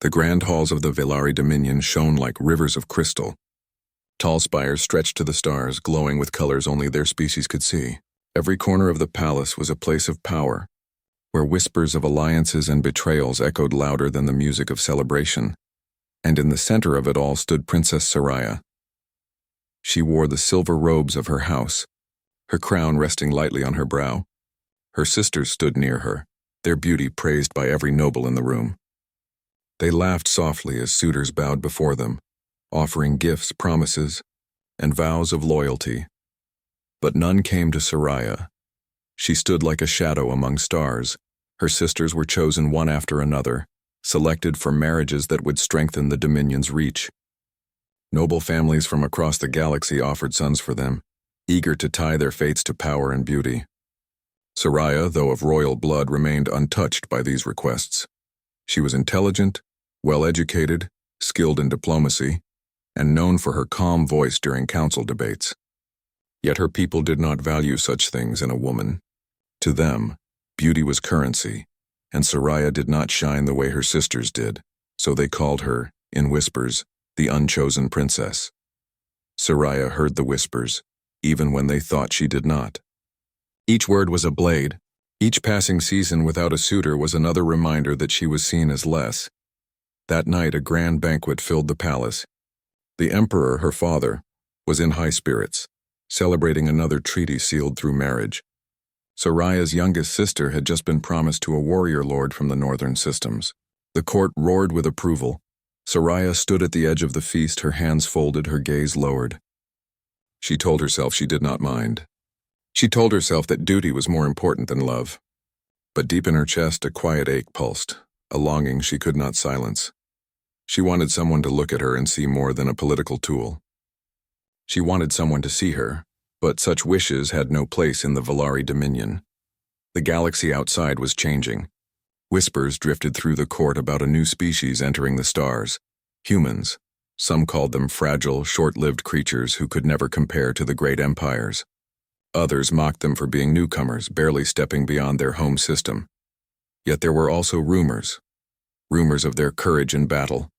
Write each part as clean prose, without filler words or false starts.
The grand halls of the Villari Dominion shone like rivers of crystal. Tall spires stretched to the stars, glowing with colors only their species could see. Every corner of the palace was a place of power, where whispers of alliances and betrayals echoed louder than the music of celebration. And in the center of it all stood Princess Soraya. She wore the silver robes of her house, her crown resting lightly on her brow. Her sisters stood near her, their beauty praised by every noble in the room. They laughed softly as suitors bowed before them, offering gifts, promises, and vows of loyalty. But none came to Soraya. She stood like a shadow among stars. Her sisters were chosen one after another, selected for marriages that would strengthen the Dominion's reach. Noble families from across the galaxy offered sons for them, eager to tie their fates to power and beauty. Soraya, though of royal blood, remained untouched by these requests. She was intelligent, well-educated, skilled in diplomacy, and known for her calm voice during council debates. Yet her people did not value such things in a woman. To them, beauty was currency, and Soraya did not shine the way her sisters did, so they called her, in whispers, the unchosen princess. Soraya heard the whispers, even when they thought she did not. Each word was a blade. Each passing season without a suitor was another reminder that she was seen as less. That night, a grand banquet filled the palace. The emperor, her father, was in high spirits, celebrating another treaty sealed through marriage. Soraya's youngest sister had just been promised to a warrior lord from the northern systems. The court roared with approval. Soraya stood at the edge of the feast, her hands folded, her gaze lowered. She told herself she did not mind. She told herself that duty was more important than love. But deep in her chest, a quiet ache pulsed, a longing she could not silence. She wanted someone to look at her and see more than a political tool. She wanted someone to see her, but such wishes had no place in the Villari Dominion. The galaxy outside was changing. Whispers drifted through the court about a new species entering the stars. Humans. Some called them fragile, short-lived creatures who could never compare to the great empires. Others mocked them for being newcomers, barely stepping beyond their home system. Yet there were also rumors of their courage in battle,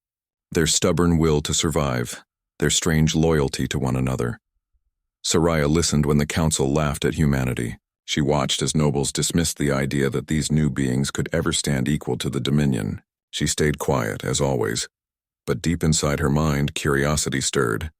their stubborn will to survive, their strange loyalty to one another. Soraya listened when the council laughed at humanity. She watched as nobles dismissed the idea that these new beings could ever stand equal to the Dominion. She stayed quiet, as always, but deep inside her mind, curiosity stirred.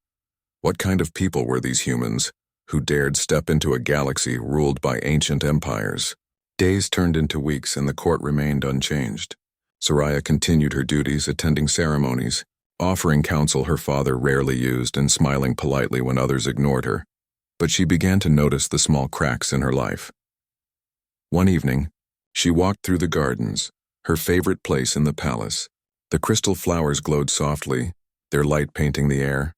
What kind of people were these humans, who dared step into a galaxy ruled by ancient empires? Days turned into weeks and the court remained unchanged. Soraya continued her duties, attending ceremonies, offering counsel her father rarely used and smiling politely when others ignored her. But she began to notice the small cracks in her life. One evening, she walked through the gardens, her favorite place in the palace. The crystal flowers glowed softly, their light painting the air.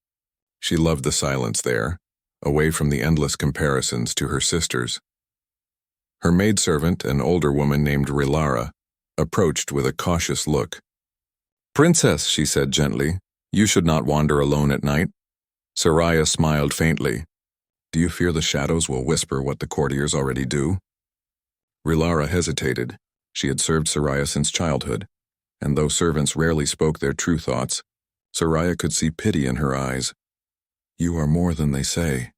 She loved the silence there, away from the endless comparisons to her sisters. Her maidservant, an older woman named Rilara, approached with a cautious look. "Princess," she said gently, "you should not wander alone at night." Soraya smiled faintly. "Do you fear the shadows will whisper what the courtiers already do?" Rilara hesitated. She had served Soraya since childhood, and though servants rarely spoke their true thoughts, Soraya could see pity in her eyes. "You are more than they say,"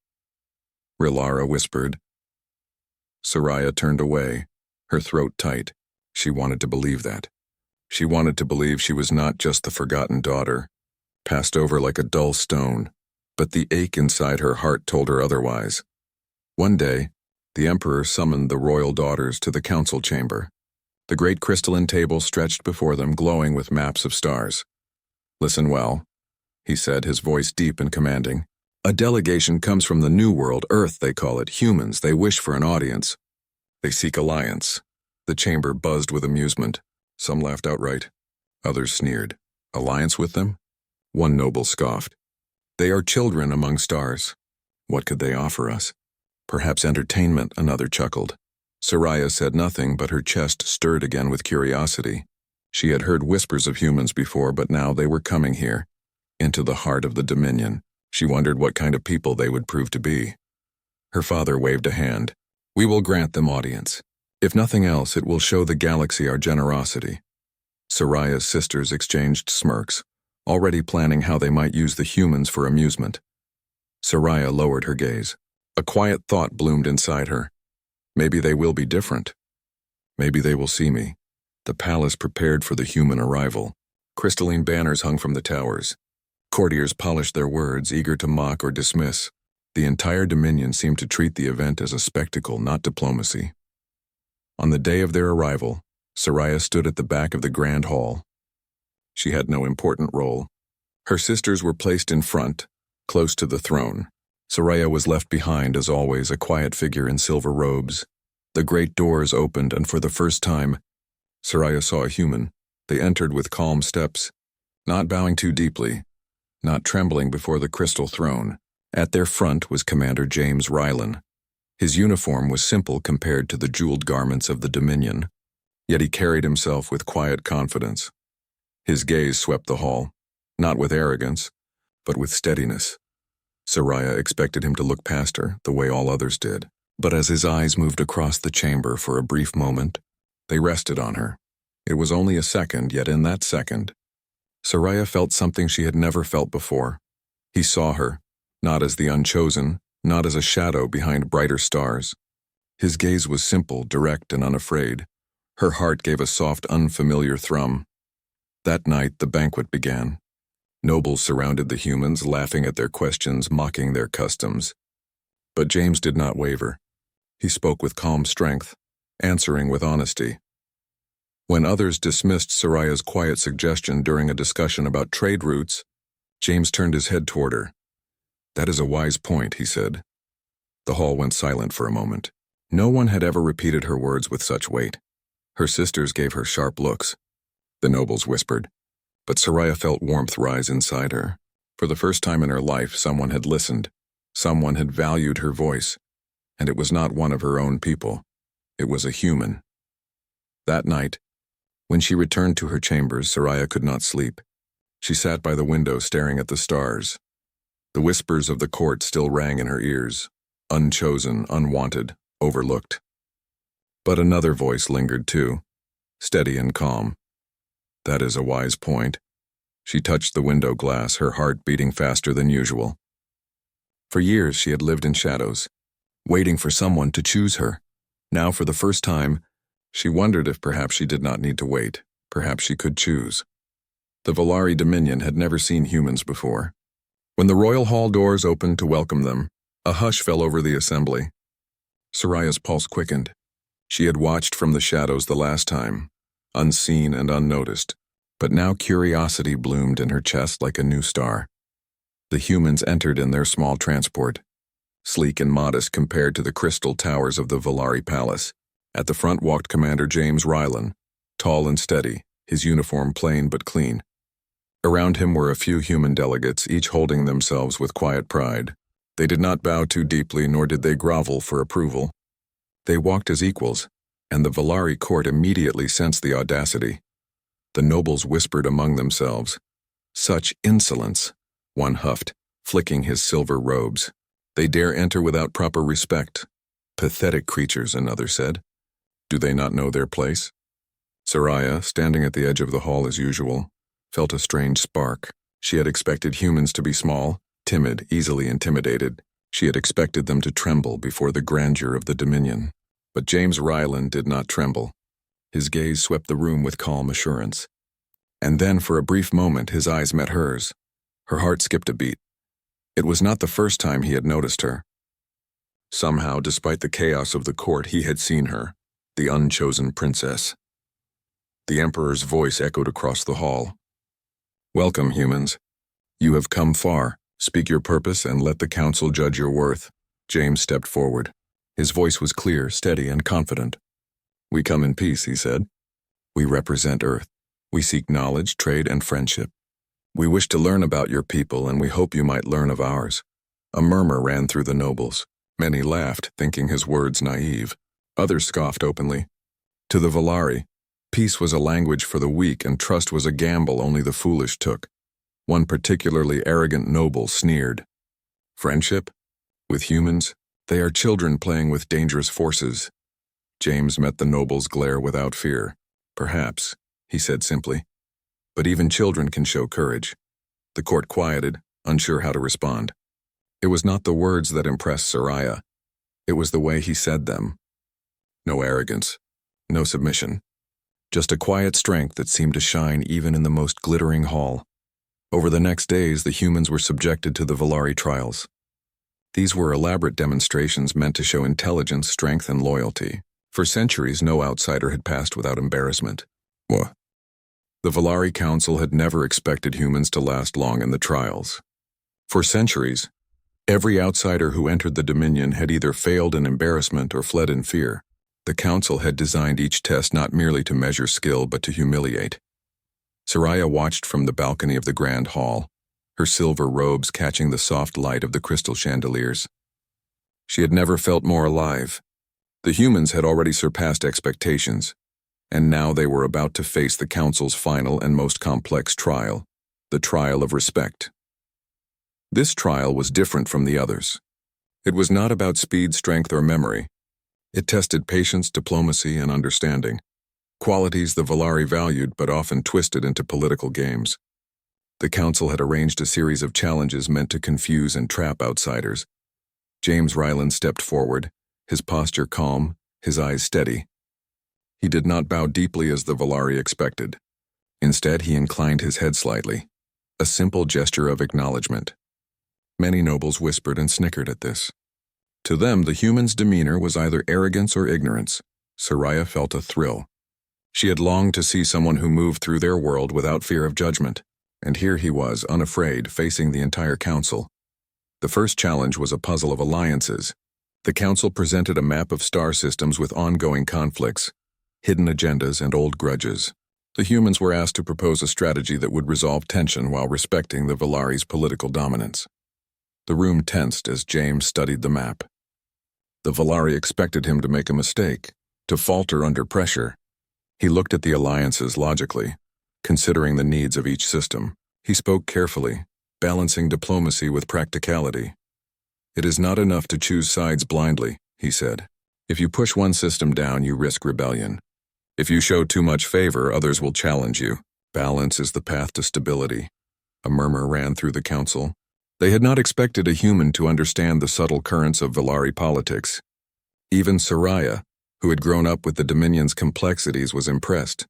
Rilara whispered. Soraya turned away, her throat tight. She wanted to believe that. She wanted to believe she was not just the forgotten daughter, passed over like a dull stone, but the ache inside her heart told her otherwise. One day, the emperor summoned the royal daughters to the council chamber. The great crystalline table stretched before them, glowing with maps of stars. "Listen well," he said, his voice deep and commanding. "A delegation comes from the New World, Earth they call it, humans. They wish for an audience. They seek alliance." The chamber buzzed with amusement. Some laughed outright. Others sneered. "Alliance with them?" One noble scoffed. "They are children among stars. What could they offer us?" "Perhaps entertainment," another chuckled. Soraya said nothing, but her chest stirred again with curiosity. She had heard whispers of humans before, but now they were coming here, into the heart of the Dominion. She wondered what kind of people they would prove to be. Her father waved a hand. "We will grant them audience. If nothing else, it will show the galaxy our generosity." Soraya's sisters exchanged smirks, already planning how they might use the humans for amusement. Soraya lowered her gaze. A quiet thought bloomed inside her. Maybe they will be different. Maybe they will see me. The palace prepared for the human arrival. Crystalline banners hung from the towers. Courtiers polished their words, eager to mock or dismiss. The entire dominion seemed to treat the event as a spectacle, not diplomacy. On the day of their arrival, Soraya stood at the back of the grand hall. She had no important role. Her sisters were placed in front, close to the throne. Soraya was left behind, as always, a quiet figure in silver robes. The great doors opened, and for the first time, Soraya saw a human. They entered with calm steps, not bowing too deeply, not trembling before the crystal throne. At their front was Commander James Rylan. His uniform was simple compared to the jeweled garments of the Dominion, yet he carried himself with quiet confidence. His gaze swept the hall, not with arrogance, but with steadiness. Soraya expected him to look past her, the way all others did, but as his eyes moved across the chamber for a brief moment, they rested on her. It was only a second, yet in that second, Soraya felt something she had never felt before. He saw her, not as the unchosen, not as a shadow behind brighter stars. His gaze was simple, direct, and unafraid. Her heart gave a soft, unfamiliar thrum. That night, the banquet began. Nobles surrounded the humans, laughing at their questions, mocking their customs. But James did not waver. He spoke with calm strength, answering with honesty. When others dismissed Soraya's quiet suggestion during a discussion about trade routes, James turned his head toward her. "That is a wise point," he said. The hall went silent for a moment. No one had ever repeated her words with such weight. Her sisters gave her sharp looks. The nobles whispered, but Soraya felt warmth rise inside her. For the first time in her life, someone had listened. Someone had valued her voice. And it was not one of her own people. It was a human. That night, when she returned to her chambers, Soraya could not sleep. She sat by the window staring at the stars. The whispers of the court still rang in her ears, unchosen, unwanted, overlooked. But another voice lingered too, steady and calm. "That is a wise point." She touched the window glass, her heart beating faster than usual. For years she had lived in shadows, waiting for someone to choose her. Now, for the first time, she wondered if perhaps she did not need to wait. Perhaps she could choose. The Volari Dominion had never seen humans before. When the royal hall doors opened to welcome them, a hush fell over the assembly. Soraya's pulse quickened. She had watched from the shadows the last time, unseen and unnoticed, but now curiosity bloomed in her chest like a new star. The humans entered in their small transport, sleek and modest compared to the crystal towers of the Volari Palace. At the front walked Commander James Rylan, tall and steady, his uniform plain but clean. Around him were a few human delegates, each holding themselves with quiet pride. They did not bow too deeply, nor did they grovel for approval. They walked as equals, and the Volari court immediately sensed the audacity. The nobles whispered among themselves. "Such insolence," one huffed, flicking his silver robes. "They dare enter without proper respect." "Pathetic creatures," another said. "Do they not know their place?" Soraya, standing at the edge of the hall as usual, felt a strange spark. She had expected humans to be small, timid, easily intimidated. She had expected them to tremble before the grandeur of the Dominion. But James Rylan did not tremble. His gaze swept the room with calm assurance. And then, for a brief moment, his eyes met hers. Her heart skipped a beat. It was not the first time he had noticed her. Somehow, despite the chaos of the court, he had seen her, the unchosen princess. The Emperor's voice echoed across the hall. "Welcome, humans. You have come far. Speak your purpose and let the council judge your worth." James stepped forward. His voice was clear, steady, and confident. "We come in peace," he said. "We represent Earth. We seek knowledge, trade, and friendship. We wish to learn about your people, and we hope you might learn of ours." A murmur ran through the nobles. Many laughed, thinking his words naive. Others scoffed openly. To the Volari, peace was a language for the weak, and trust was a gamble only the foolish took. One particularly arrogant noble sneered. "Friendship? With humans? They are children playing with dangerous forces." James met the noble's glare without fear. Perhaps, he said simply. But even children can show courage. The court quieted, unsure how to respond. It was not the words that impressed Sariah. It was the way he said them. No arrogance, no submission. Just a quiet strength that seemed to shine even in the most glittering hall. Over the next days, the humans were subjected to the Valari trials. These were elaborate demonstrations meant to show intelligence, strength, and loyalty. For centuries, no outsider had passed without embarrassment. What? The Valari Council had never expected humans to last long in the trials. For centuries, every outsider who entered the Dominion had either failed in embarrassment or fled in fear. The Council had designed each test not merely to measure skill but to humiliate. Sariah watched from the balcony of the Grand Hall, her silver robes catching the soft light of the crystal chandeliers. She had never felt more alive. The humans had already surpassed expectations, and now they were about to face the Council's final and most complex trial, the trial of respect. This trial was different from the others. It was not about speed, strength, or memory. It tested patience, diplomacy, and understanding, qualities the Valari valued but often twisted into political games. The Council had arranged a series of challenges meant to confuse and trap outsiders. James Ryland stepped forward, his posture calm, his eyes steady. He did not bow deeply as the Valari expected. Instead, he inclined his head slightly, a simple gesture of acknowledgement. Many nobles whispered and snickered at this. To them, the human's demeanor was either arrogance or ignorance. Sariah felt a thrill. She had longed to see someone who moved through their world without fear of judgment, and here he was, unafraid, facing the entire council. The first challenge was a puzzle of alliances. The council presented a map of star systems with ongoing conflicts, hidden agendas, and old grudges. The humans were asked to propose a strategy that would resolve tension while respecting the Valari's political dominance. The room tensed as James studied the map. The Valari expected him to make a mistake, to falter under pressure. He looked at the alliances logically, considering the needs of each system. He spoke carefully, balancing diplomacy with practicality. It is not enough to choose sides blindly, he said. If you push one system down, you risk rebellion. If you show too much favor, others will challenge you. Balance is the path to stability. A murmur ran through the council. They had not expected a human to understand the subtle currents of Valari politics. Even Sariah, who had grown up with the Dominion's complexities, was impressed.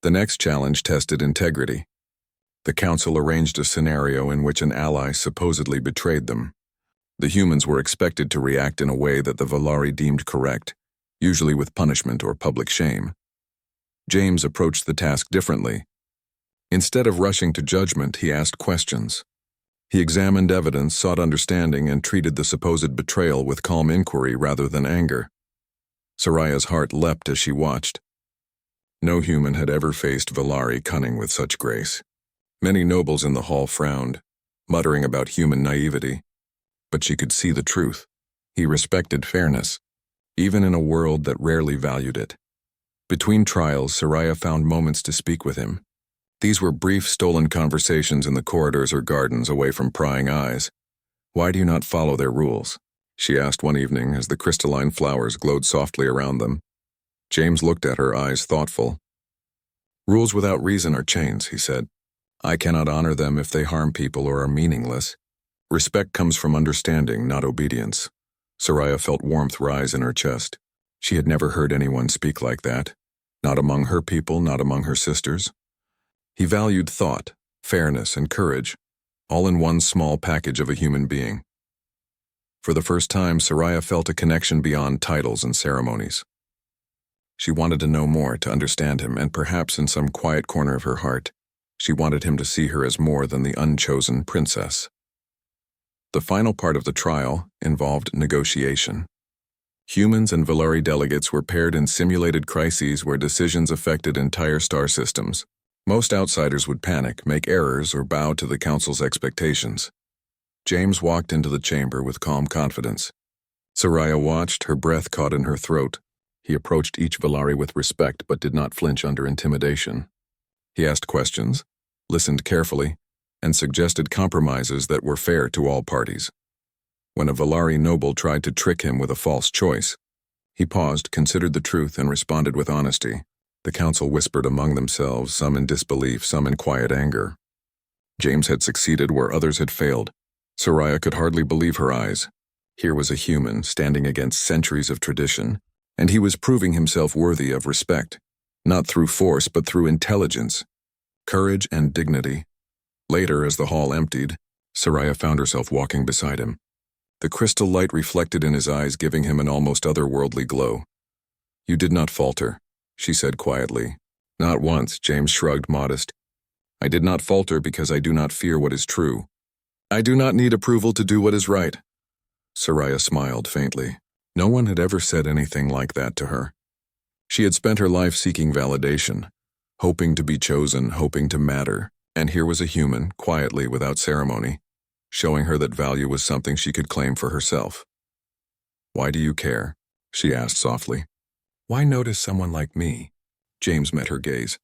The next challenge tested integrity. The council arranged a scenario in which an ally supposedly betrayed them. The humans were expected to react in a way that the Valari deemed correct, usually with punishment or public shame. James approached the task differently. Instead of rushing to judgment, he asked questions. He examined evidence, sought understanding, and treated the supposed betrayal with calm inquiry rather than anger. Sariah's heart leapt as she watched. No human had ever faced Valari cunning with such grace. Many nobles in the hall frowned, muttering about human naivety. But she could see the truth. He respected fairness, even in a world that rarely valued it. Between trials, Sariah found moments to speak with him. These were brief, stolen conversations in the corridors or gardens away from prying eyes. "Why do you not follow their rules?" she asked one evening as the crystalline flowers glowed softly around them. James looked at her, eyes thoughtful. "Rules without reason are chains," he said. "I cannot honor them if they harm people or are meaningless. Respect comes from understanding, not obedience." Sariah felt warmth rise in her chest. She had never heard anyone speak like that. Not among her people, not among her sisters. He valued thought, fairness, and courage, all in one small package of a human being. For the first time, Sariah felt a connection beyond titles and ceremonies. She wanted to know more, to understand him, and perhaps in some quiet corner of her heart, she wanted him to see her as more than the unchosen princess. The final part of the trial involved negotiation. Humans and Valari delegates were paired in simulated crises where decisions affected entire star systems. Most outsiders would panic, make errors, or bow to the council's expectations. James walked into the chamber with calm confidence. Sariah watched, her breath caught in her throat. He approached each Valari with respect but did not flinch under intimidation. He asked questions, listened carefully, and suggested compromises that were fair to all parties. When a Valari noble tried to trick him with a false choice, he paused, considered the truth, and responded with honesty. The council whispered among themselves, some in disbelief, some in quiet anger. James had succeeded where others had failed. Soraya could hardly believe her eyes. Here was a human standing against centuries of tradition, and he was proving himself worthy of respect, not through force but through intelligence, courage, and dignity. Later, as the hall emptied, Soraya found herself walking beside him. The crystal light reflected in his eyes, giving him an almost otherworldly glow. "You did not falter," she said quietly. "Not once," James shrugged, modest. "I did not falter because I do not fear what is true. I do not need approval to do what is right." Soraya smiled faintly. No one had ever said anything like that to her. She had spent her life seeking validation, hoping to be chosen, hoping to matter, and here was a human, quietly, without ceremony, showing her that value was something she could claim for herself. "Why do you care?" she asked softly. "Why notice someone like me?" James met her gaze.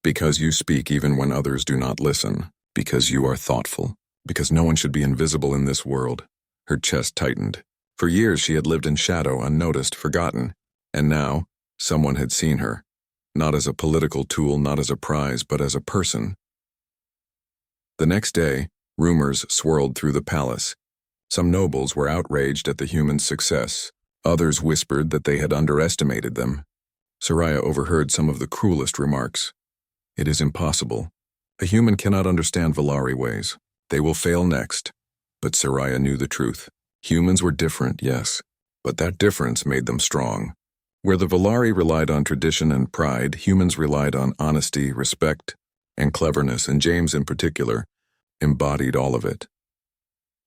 "Because you speak even when others do not listen. Because you are thoughtful. Because no one should be invisible in this world." Her chest tightened. For years she had lived in shadow, unnoticed, forgotten. And now, someone had seen her. Not as a political tool, not as a prize, but as a person. The next day, rumors swirled through the palace. Some nobles were outraged at the human's success. Others whispered that they had underestimated them. Soraya overheard some of the cruelest remarks. "It is impossible. A human cannot understand Valari ways. They will fail next." But Soraya knew the truth. Humans were different, yes, but that difference made them strong. Where the Valari relied on tradition and pride, humans relied on honesty, respect, and cleverness, and James in particular embodied all of it.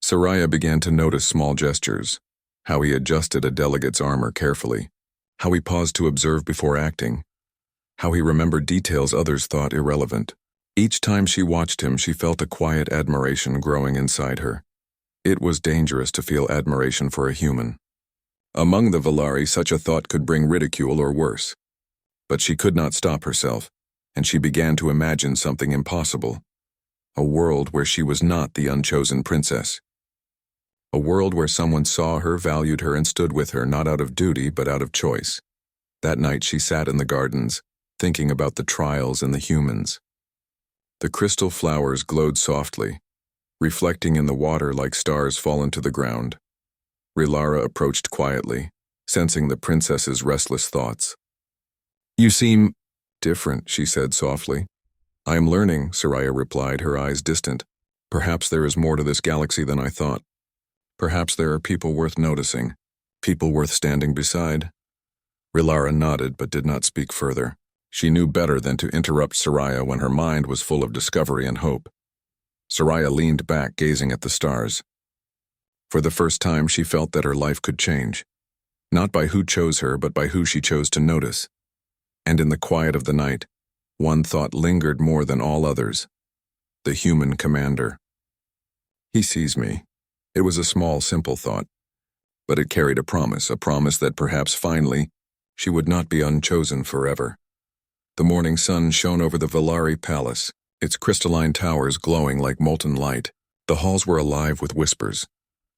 Soraya began to notice small gestures, how he adjusted a delegate's armor carefully, how he paused to observe before acting, how he remembered details others thought irrelevant. Each time she watched him, she felt a quiet admiration growing inside her. It was dangerous to feel admiration for a human. Among the Valari, such a thought could bring ridicule or worse. But she could not stop herself, and she began to imagine something impossible. A world where she was not the unchosen princess. A world where someone saw her, valued her, and stood with her, not out of duty, but out of choice. That night she sat in the gardens, thinking about the trials and the humans. The crystal flowers glowed softly, reflecting in the water like stars fallen to the ground. Rilara approached quietly, sensing the princess's restless thoughts. "You seem different," she said softly. "I am learning," Soraya replied, her eyes distant. "Perhaps there is more to this galaxy than I thought. Perhaps there are people worth noticing, people worth standing beside." Rilara nodded but did not speak further. She knew better than to interrupt Soraya when her mind was full of discovery and hope. Soraya leaned back, gazing at the stars. For the first time, she felt that her life could change, not by who chose her, but by who she chose to notice. And in the quiet of the night, one thought lingered more than all others: the human commander. "He sees me." It was a small, simple thought, but it carried a promise that perhaps finally she would not be unchosen forever. The morning sun shone over the Valari palace, its crystalline towers glowing like molten light. The halls were alive with whispers,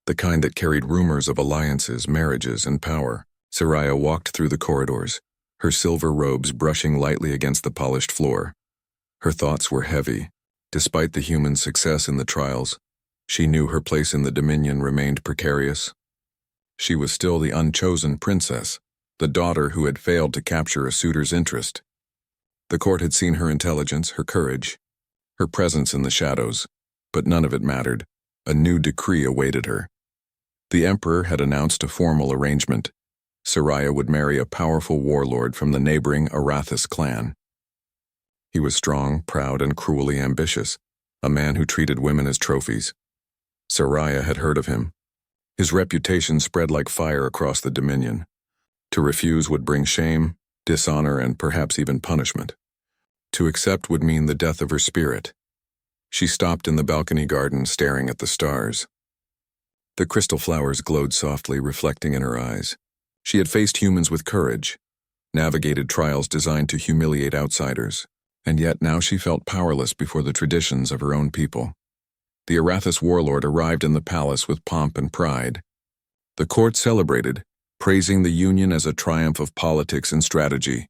the kind that carried rumors of alliances, marriages, and power. Soraya walked through the corridors, her silver robes brushing lightly against the polished floor. Her thoughts were heavy. Despite the human success in the trials, she knew her place in the Dominion remained precarious. She was still the unchosen princess, the daughter who had failed to capture a suitor's interest. The court had seen her intelligence, her courage, her presence in the shadows, but none of it mattered. A new decree awaited her. The emperor had announced a formal arrangement. Soraya would marry a powerful warlord from the neighboring Arathis clan. He was strong, proud, and cruelly ambitious, a man who treated women as trophies. Soraya had heard of him. His reputation spread like fire across the Dominion. To refuse would bring shame, dishonor, and perhaps even punishment. To accept would mean the death of her spirit. She stopped in the balcony garden, staring at the stars. The crystal flowers glowed softly, reflecting in her eyes. She had faced humans with courage, navigated trials designed to humiliate outsiders, and yet now she felt powerless before the traditions of her own people. The Arathis warlord arrived in the palace with pomp and pride. The court celebrated, praising the union as a triumph of politics and strategy.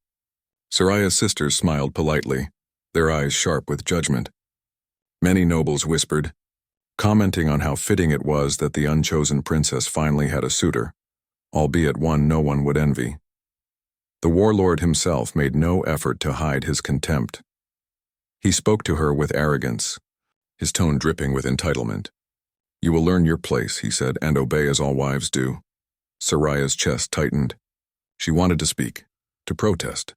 Soraya's sisters smiled politely, their eyes sharp with judgment. Many nobles whispered, commenting on how fitting it was that the unchosen princess finally had a suitor, albeit one no one would envy. The warlord himself made no effort to hide his contempt. He spoke to her with arrogance, his tone dripping with entitlement. "You will learn your place," he said, "and obey as all wives do." Soraya's chest tightened. She wanted to speak, to protest,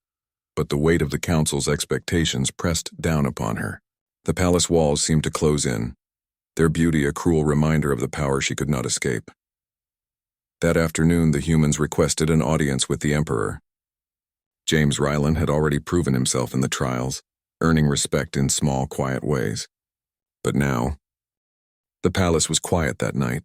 but the weight of the council's expectations pressed down upon her. The palace walls seemed to close in, their beauty a cruel reminder of the power she could not escape. That afternoon, the humans requested an audience with the emperor. James Rylan had already proven himself in the trials, earning respect in small, quiet ways. But now, the palace was quiet that night.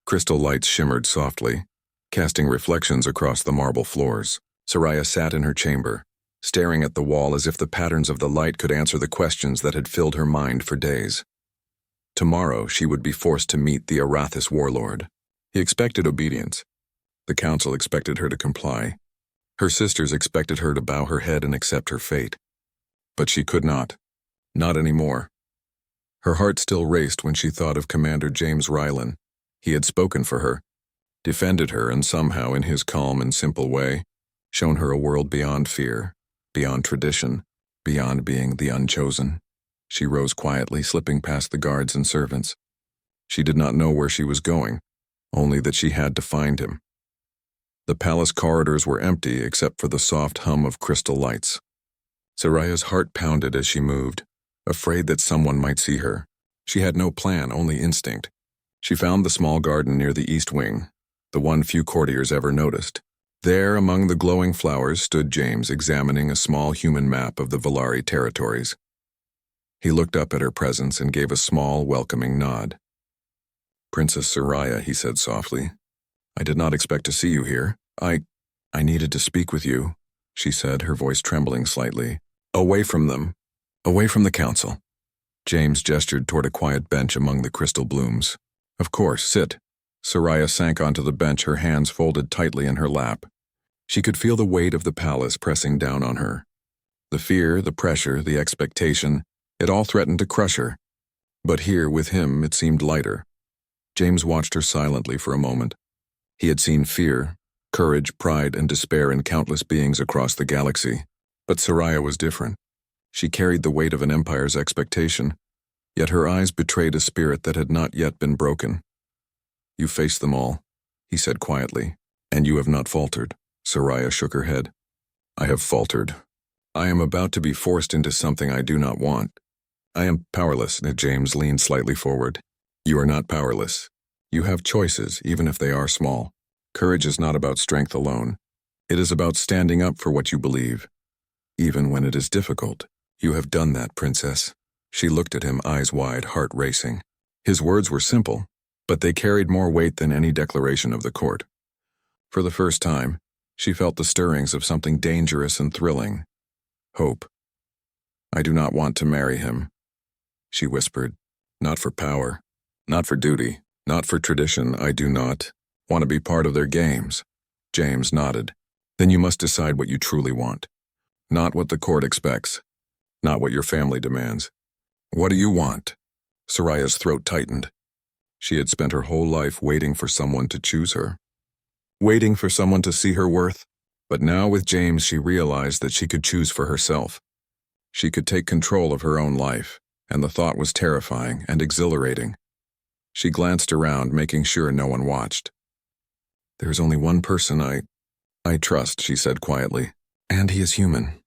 Crystal lights shimmered softly, casting reflections across the marble floors. Soraya sat in her chamber, staring at the wall as if the patterns of the light could answer the questions that had filled her mind for days. Tomorrow, she would be forced to meet the Arathis warlord. He expected obedience. The council expected her to comply. Her sisters expected her to bow her head and accept her fate. But she could not. Not anymore. Her heart still raced when she thought of Commander James Rylan. He had spoken for her, defended her, and somehow, in his calm and simple way, shown her a world beyond fear, beyond tradition, beyond being the unchosen. She rose quietly, slipping past the guards and servants. She did not know where she was going, only that she had to find him. The palace corridors were empty except for the soft hum of crystal lights. Soraya's heart pounded as she moved, afraid that someone might see her. She had no plan, only instinct. She found the small garden near the east wing, the one few courtiers ever noticed. There, among the glowing flowers, stood James, examining a small human map of the Valari territories. He looked up at her presence and gave a small, welcoming nod. "Princess Soraya," he said softly, "I did not expect to see you here. I needed to speak with you," she said, her voice trembling slightly. "Away from them. Away from the council." James gestured toward a quiet bench among the crystal blooms. "Of course, sit." Soraya sank onto the bench, her hands folded tightly in her lap. She could feel the weight of the palace pressing down on her. The fear, the pressure, the expectation, it all threatened to crush her. But here, with him, it seemed lighter. James watched her silently for a moment. He had seen fear, courage, pride, and despair in countless beings across the galaxy. But Soraya was different. She carried the weight of an empire's expectation, yet her eyes betrayed a spirit that had not yet been broken. "You faced them all," he said quietly, "and you have not faltered." Soraya shook her head. "I have faltered. I am about to be forced into something I do not want. I am powerless." James leaned slightly forward. "You are not powerless. You have choices, even if they are small. Courage is not about strength alone. It is about standing up for what you believe, even when it is difficult. You have done that, princess." She looked at him, eyes wide, heart racing. His words were simple, but they carried more weight than any declaration of the court. For the first time, she felt the stirrings of something dangerous and thrilling. Hope. "I do not want to marry him," she whispered. "Not for power, not for duty, not for tradition. I do not want to be part of their games." James nodded. "Then you must decide what you truly want. Not what the court expects, not what your family demands. What do you want?" Soraya's throat tightened. She had spent her whole life waiting for someone to choose her, waiting for someone to see her worth. But now with James, she realized that she could choose for herself. She could take control of her own life, and the thought was terrifying and exhilarating. She glanced around, making sure no one watched. "There is only one person I trust," she said quietly, "and he is human."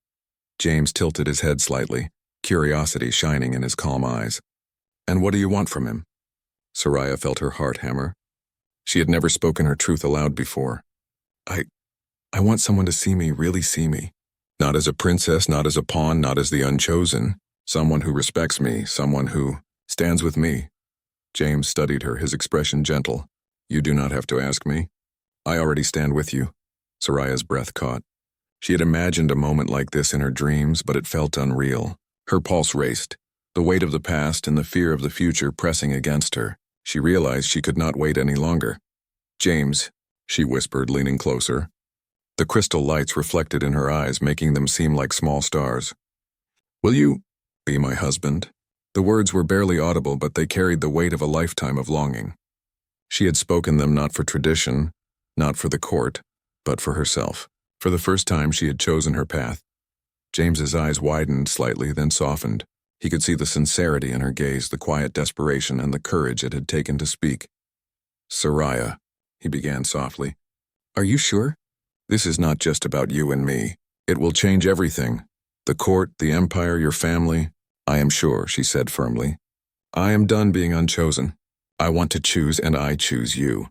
James tilted his head slightly, curiosity shining in his calm eyes. "And what do you want from him?" Soraya felt her heart hammer. She had never spoken her truth aloud before. I want someone to see me, really see me. Not as a princess, not as a pawn, not as the unchosen. Someone who respects me, someone who stands with me." James studied her, his expression gentle. "You do not have to ask me. I already stand with you." Soraya's breath caught. She had imagined a moment like this in her dreams, but it felt unreal. Her pulse raced, the weight of the past and the fear of the future pressing against her. She realized she could not wait any longer. "James," she whispered, leaning closer, The crystal lights reflected in her eyes, making them seem like small stars. "Will you be my husband?" The words were barely audible, but they carried the weight of a lifetime of longing. She had spoken them not for tradition, not for the court, but for herself. For the first time, she had chosen her path. James's eyes widened slightly, then softened. He could see the sincerity in her gaze, the quiet desperation, and the courage it had taken to speak. "Soraya," he began softly, "are you sure? This is not just about you and me. It will change everything. The court, the empire, your family. I am sure," she said firmly. "I am done being unchosen. I want to choose, and I choose you."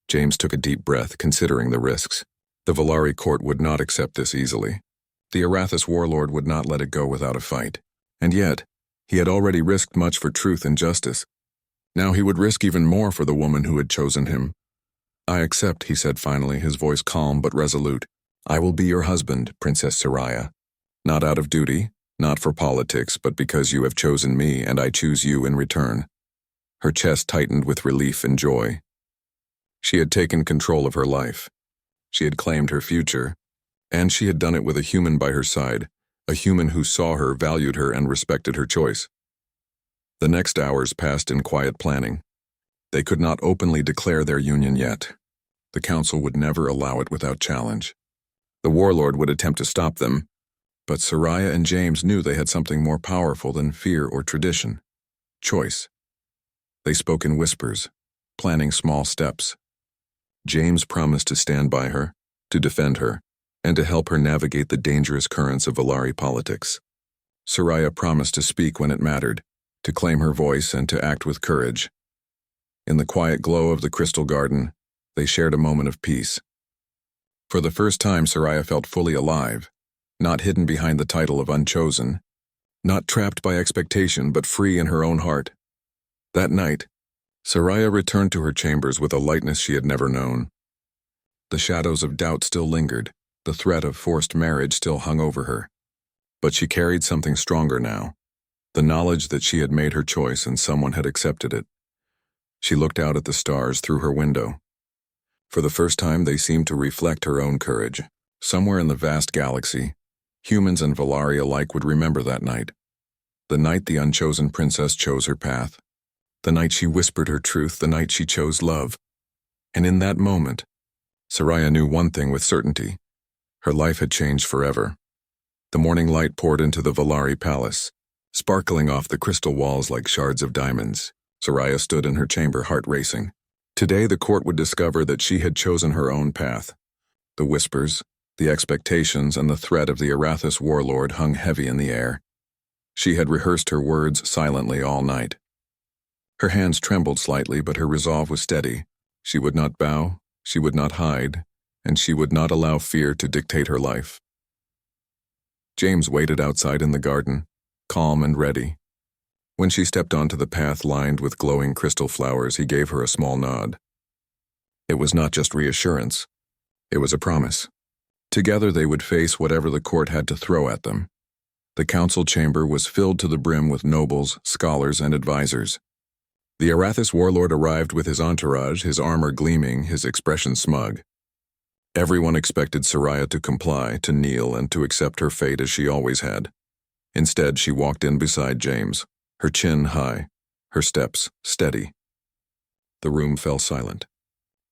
James took a deep breath, considering the risks. The Valari court would not accept this easily. The Arathis warlord would not let it go without a fight. And yet, he had already risked much for truth and justice. Now he would risk even more for the woman who had chosen him. "I accept," he said finally, his voice calm but resolute. "I will be your husband, Princess Soraya. Not out of duty, not for politics, but because you have chosen me and I choose you in return." Her chest tightened with relief and joy. She had taken control of her life. She had claimed her future, and she had done it with a human by her side, a human who saw her, valued her, and respected her choice. The next hours passed in quiet planning. They could not openly declare their union yet. The council would never allow it without challenge. The warlord would attempt to stop them, but Soraya and James knew they had something more powerful than fear or tradition: choice. They spoke in whispers, planning small steps. James promised to stand by her, to defend her, and to help her navigate the dangerous currents of Valari politics. Soraya promised to speak when it mattered, to claim her voice and to act with courage. In the quiet glow of the crystal garden, they shared a moment of peace. For the first time, Soraya felt fully alive, not hidden behind the title of unchosen, not trapped by expectation, but free in her own heart. That night, Soraya returned to her chambers with a lightness she had never known. The shadows of doubt still lingered, the threat of forced marriage still hung over her. But she carried something stronger now, the knowledge that she had made her choice and someone had accepted it. She looked out at the stars through her window. For the first time, they seemed to reflect her own courage. Somewhere in the vast galaxy, humans and Valari alike would remember that night. The night the unchosen princess chose her path. The night she whispered her truth, the night she chose love. And in that moment, Soraya knew one thing with certainty. Her life had changed forever. The morning light poured into the Valari palace, sparkling off the crystal walls like shards of diamonds. Soraya stood in her chamber, heart racing. Today the court would discover that she had chosen her own path. The whispers, the expectations, and the threat of the Arathis warlord hung heavy in the air. She had rehearsed her words silently all night. Her hands trembled slightly, but her resolve was steady. She would not bow, she would not hide, and she would not allow fear to dictate her life. James waited outside in the garden, calm and ready. When she stepped onto the path lined with glowing crystal flowers, he gave her a small nod. It was not just reassurance. It was a promise. Together they would face whatever the court had to throw at them. The council chamber was filled to the brim with nobles, scholars, and advisors. The Arathis warlord arrived with his entourage, his armor gleaming, his expression smug. Everyone expected Soraya to comply, to kneel, and to accept her fate as she always had. Instead, she walked in beside James, her chin high, her steps steady. The room fell silent.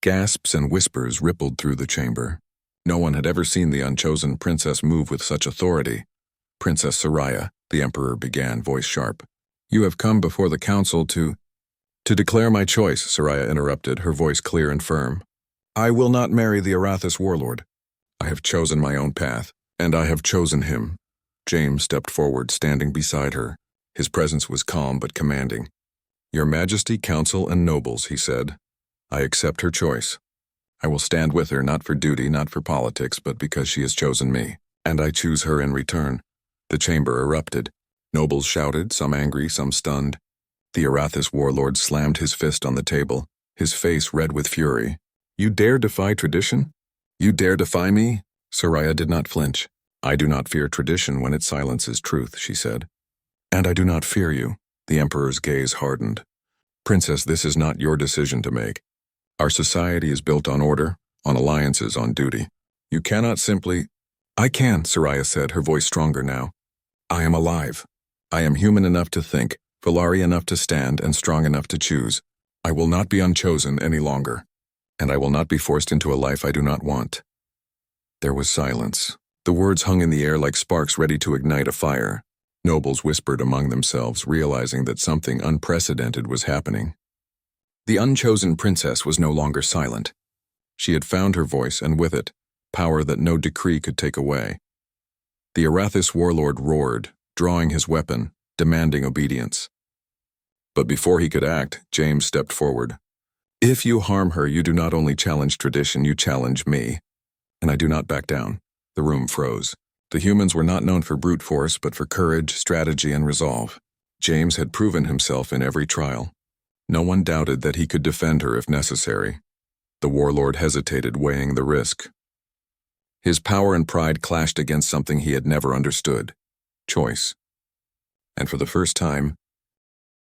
Gasps and whispers rippled through the chamber. No one had ever seen the unchosen princess move with such authority. "Princess Soraya," the emperor began, voice sharp. "You have come before the council to declare my choice," Soraya interrupted, her voice clear and firm. "I will not marry the Arathis warlord. I have chosen my own path, and I have chosen him." James stepped forward, standing beside her. His presence was calm but commanding. "Your Majesty, council, and nobles," he said. "I accept her choice. I will stand with her, not for duty, not for politics, but because she has chosen me, and I choose her in return." The chamber erupted. Nobles shouted, some angry, some stunned. The Arathis warlord slammed his fist on the table, his face red with fury. "You dare defy tradition? You dare defy me?" Soraya did not flinch. "I do not fear tradition when it silences truth," she said. "And I do not fear you." The emperor's gaze hardened. "Princess, this is not your decision to make. Our society is built on order, on alliances, on duty. You cannot simply— I can, Soraya said, her voice stronger now. I am alive. I am human enough to think, Valari enough to stand, and strong enough to choose. I will not be unchosen any longer, and I will not be forced into a life I do not want. There was silence. The words hung in the air like sparks ready to ignite a fire. Nobles whispered among themselves, realizing that something unprecedented was happening. The unchosen princess was no longer silent. She had found her voice, and with it, power that no decree could take away. The Arathis warlord roared, drawing his weapon, demanding obedience. But before he could act, James stepped forward. If you harm her, you do not only challenge tradition, you challenge me. And I do not back down. The room froze. The humans were not known for brute force, but for courage, strategy, and resolve. James had proven himself in every trial. No one doubted that he could defend her if necessary. The warlord hesitated, weighing the risk. His power and pride clashed against something he had never understood: choice. And for the first time,